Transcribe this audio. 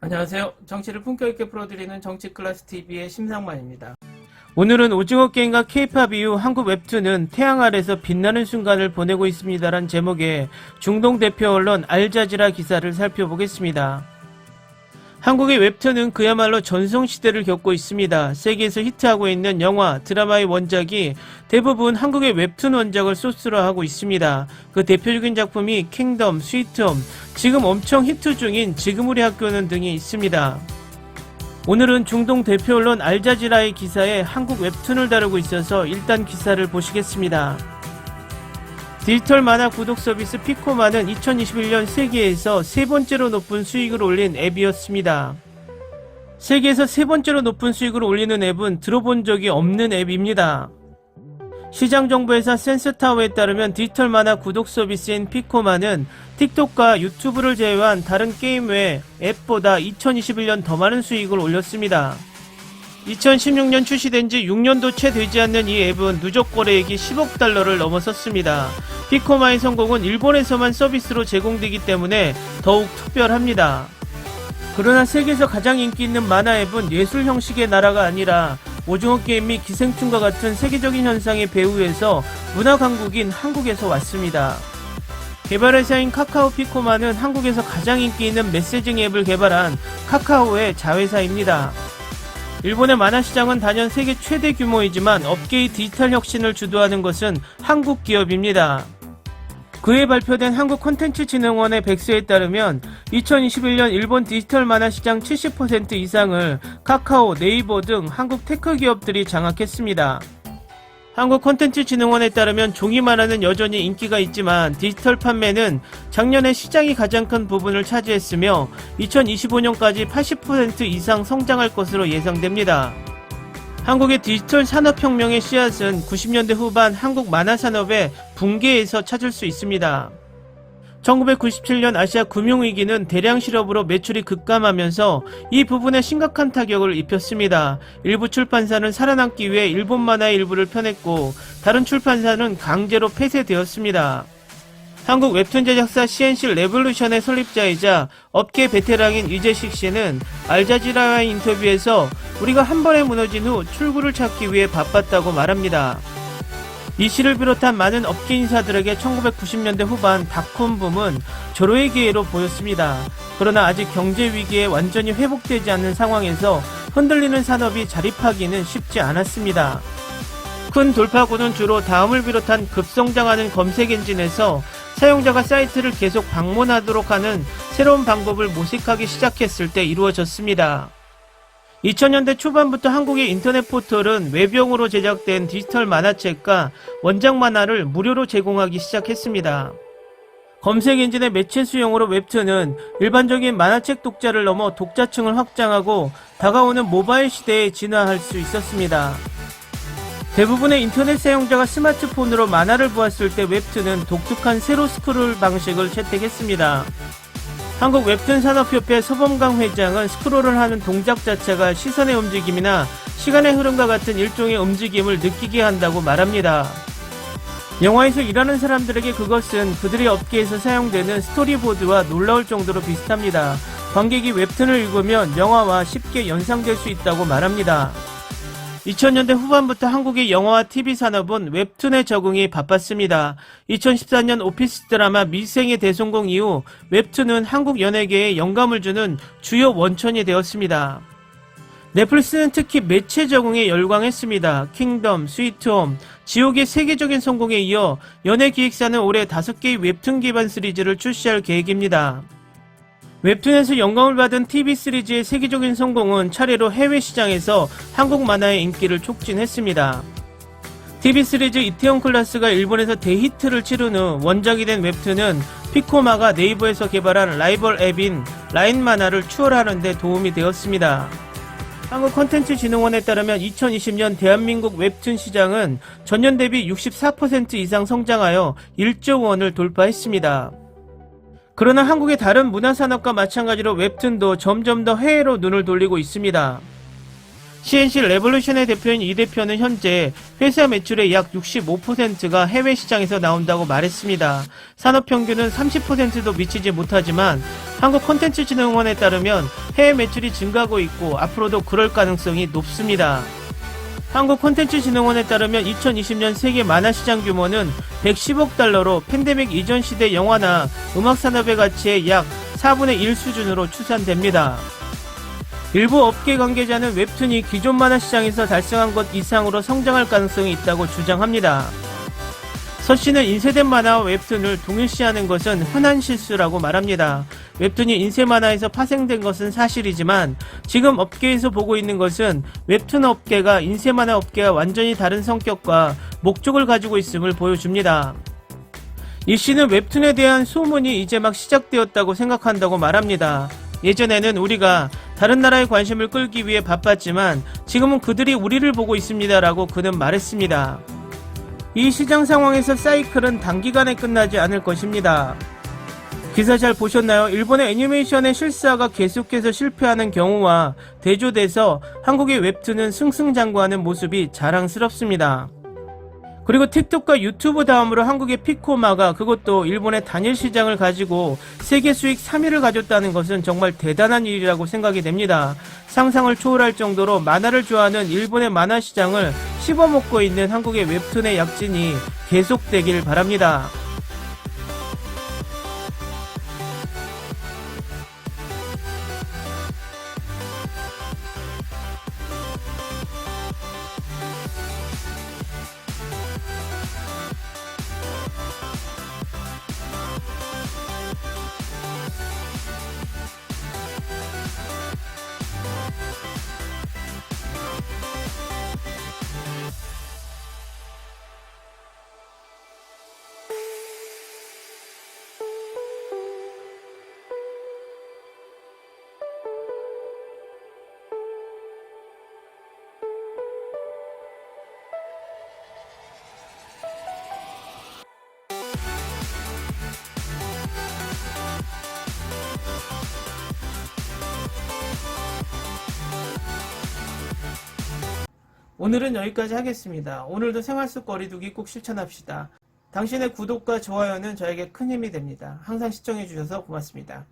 안녕하세요. 정치를 품격 있게 풀어드리는 정치클래스TV의 심상만입니다. 오늘은 오징어 게임과 K-팝 이후 한국 웹툰은 태양 아래서 빛나는 순간을 보내고 있습니다란 제목의 중동 대표 언론 알자지라 기사를 살펴보겠습니다. 한국의 웹툰은 그야말로 전성시대를 겪고 있습니다. 세계에서 히트하고 있는 영화, 드라마의 원작이 대부분 한국의 웹툰 원작을 소스로 하고 있습니다. 그 대표적인 작품이 킹덤, 스위트홈, 지금 엄청 히트 중인 지금 우리 학교는 등이 있습니다. 오늘은 중동 대표 언론 알자지라의 기사에 한국 웹툰을 다루고 있어서 일단 기사를 보시겠습니다. 디지털 만화 구독 서비스 피코마는 2021년 세계에서 세 번째로 높은 수익을 올린 앱이었습니다. 세계에서 세 번째로 높은 수익을 올리는 앱은 들어본 적이 없는 앱입니다. 시장정보회사 센서타워에 따르면 디지털 만화 구독 서비스인 피코마는 틱톡과 유튜브를 제외한 다른 게임 외 앱보다 2021년 더 많은 수익을 올렸습니다. 2016년 출시된 지 6년도 채 되지 않는 이 앱은 누적 거래액이 10억 달러를 넘어섰습니다. 피코마의 성공은 일본에서만 서비스로 제공되기 때문에 더욱 특별합니다. 그러나 세계에서 가장 인기 있는 만화 앱은 예술 형식의 나라가 아니라 오징어 게임 및 기생충과 같은 세계적인 현상의 배후에서 문화 강국인 한국에서 왔습니다. 개발회사인 카카오 피코마는 한국에서 가장 인기 있는 메시징 앱을 개발한 카카오의 자회사입니다. 일본의 만화 시장은 단연 세계 최대 규모이지만 업계의 디지털 혁신을 주도하는 것은 한국 기업입니다. 그해 발표된 한국콘텐츠진흥원의 백서에 따르면 2021년 일본 디지털 만화 시장 70% 이상을 카카오, 네이버 등 한국 테크 기업들이 장악했습니다. 한국콘텐츠진흥원에 따르면 종이 만화는 여전히 인기가 있지만 디지털 판매는 작년에 시장이 가장 큰 부분을 차지했으며 2025년까지 80% 이상 성장할 것으로 예상됩니다. 한국의 디지털 산업혁명의 씨앗은 90년대 후반 한국 만화산업의 붕괴에서 찾을 수 있습니다. 1997년 아시아 금융위기는 대량 실업으로 매출이 급감하면서 이 부분에 심각한 타격을 입혔습니다. 일부 출판사는 살아남기 위해 일본 만화의 일부를 펴냈고 다른 출판사는 강제로 폐쇄되었습니다. 한국 웹툰 제작사 CNC 레볼루션의 설립자이자 업계 베테랑인 이재식 씨는 알자지라와의 인터뷰에서 우리가 한 번에 무너진 후 출구를 찾기 위해 바빴다고 말합니다. 이 씨를 비롯한 많은 업계 인사들에게 1990년대 후반 닷컴 붐은 절호의 기회로 보였습니다. 그러나 아직 경제 위기에 완전히 회복되지 않는 상황에서 흔들리는 산업이 자립하기는 쉽지 않았습니다. 큰 돌파구는 주로 다음을 비롯한 급성장하는 검색 엔진에서 사용자가 사이트를 계속 방문하도록 하는 새로운 방법을 모색하기 시작했을 때 이루어졌습니다. 2000년대 초반부터 한국의 인터넷 포털은 웹용으로 제작된 디지털 만화책과 원작 만화를 무료로 제공하기 시작했습니다. 검색 엔진의 매체 수용으로 웹툰은 일반적인 만화책 독자를 넘어 독자층을 확장하고 다가오는 모바일 시대에 진화할 수 있었습니다. 대부분의 인터넷 사용자가 스마트폰으로 만화를 보았을 때 웹툰은 독특한 세로 스크롤 방식을 채택했습니다. 한국 웹툰 산업협회 서범강 회장은 스크롤을 하는 동작 자체가 시선의 움직임이나 시간의 흐름과 같은 일종의 움직임을 느끼게 한다고 말합니다. 영화에서 일하는 사람들에게 그것은 그들의 업계에서 사용되는 스토리보드와 놀라울 정도로 비슷합니다. 관객이 웹툰을 읽으면 영화와 쉽게 연상될 수 있다고 말합니다. 2000년대 후반부터 한국의 영화와 TV 산업은 웹툰의 적응이 바빴습니다. 2014년 오피스 드라마 미생의 대성공 이후 웹툰은 한국 연예계에 영감을 주는 주요 원천이 되었습니다. 넷플릭스는 특히 매체 적응에 열광했습니다. 킹덤, 스위트홈, 지옥의 세계적인 성공에 이어 연예기획사는 올해 5개의 웹툰 기반 시리즈를 출시할 계획입니다. 웹툰에서 영감을 받은 TV 시리즈의 세계적인 성공은 차례로 해외 시장에서 한국 만화의 인기를 촉진했습니다. TV 시리즈 이태원 클라스가 일본에서 대히트를 치른 후 원작이 된 웹툰은 피코마가 네이버에서 개발한 라이벌 앱인 라인 만화를 추월하는 데 도움이 되었습니다. 한국콘텐츠진흥원에 따르면 2020년 대한민국 웹툰 시장은 전년 대비 64% 이상 성장하여 1조 원을 돌파했습니다. 그러나 한국의 다른 문화산업과 마찬가지로 웹툰도 점점 더 해외로 눈을 돌리고 있습니다. CNC 레볼루션의 대표인 이 대표는 현재 회사 매출의 약 65%가 해외 시장에서 나온다고 말했습니다. 산업 평균은 30%도 미치지 못하지만 한국콘텐츠진흥원에 따르면 해외 매출이 증가하고 있고 앞으로도 그럴 가능성이 높습니다. 한국콘텐츠진흥원에 따르면 2020년 세계 만화시장 규모는 110억 달러로 팬데믹 이전 시대 영화나 음악 산업의 가치의 약 4분의 1 수준으로 추산됩니다. 일부 업계 관계자는 웹툰이 기존 만화 시장에서 달성한 것 이상으로 성장할 가능성이 있다고 주장합니다. 서씨는 인쇄된 만화와 웹툰을 동일시하는 것은 흔한 실수라고 말합니다. 웹툰이 인쇄 만화에서 파생된 것은 사실이지만 지금 업계에서 보고 있는 것은 웹툰 업계가 인쇄 만화 업계와 완전히 다른 성격과 목적을 가지고 있음을 보여줍니다. 이 씨는 웹툰에 대한 소문이 이제 막 시작되었다고 생각한다고 말합니다. 예전에는 우리가 다른 나라의 관심을 끌기 위해 바빴지만 지금은 그들이 우리를 보고 있습니다 라고 그는 말했습니다. 이 시장 상황에서 사이클은 단기간에 끝나지 않을 것입니다. 기사 잘 보셨나요? 일본의 애니메이션의 실사가 계속해서 실패하는 경우와 대조돼서 한국의 웹툰은 승승장구하는 모습이 자랑스럽습니다. 그리고 틱톡과 유튜브 다음으로 한국의 피코마가 그것도 일본의 단일 시장을 가지고 세계 수익 3위를 가졌다는 것은 정말 대단한 일이라고 생각이 됩니다. 상상을 초월할 정도로 만화를 좋아하는 일본의 만화 시장을 씹어먹고 있는 한국의 웹툰의 약진이 계속되길 바랍니다. 오늘은 여기까지 하겠습니다. 오늘도 생활 속 거리두기 꼭 실천합시다. 당신의 구독과 좋아요는 저에게 큰 힘이 됩니다. 항상 시청해주셔서 고맙습니다.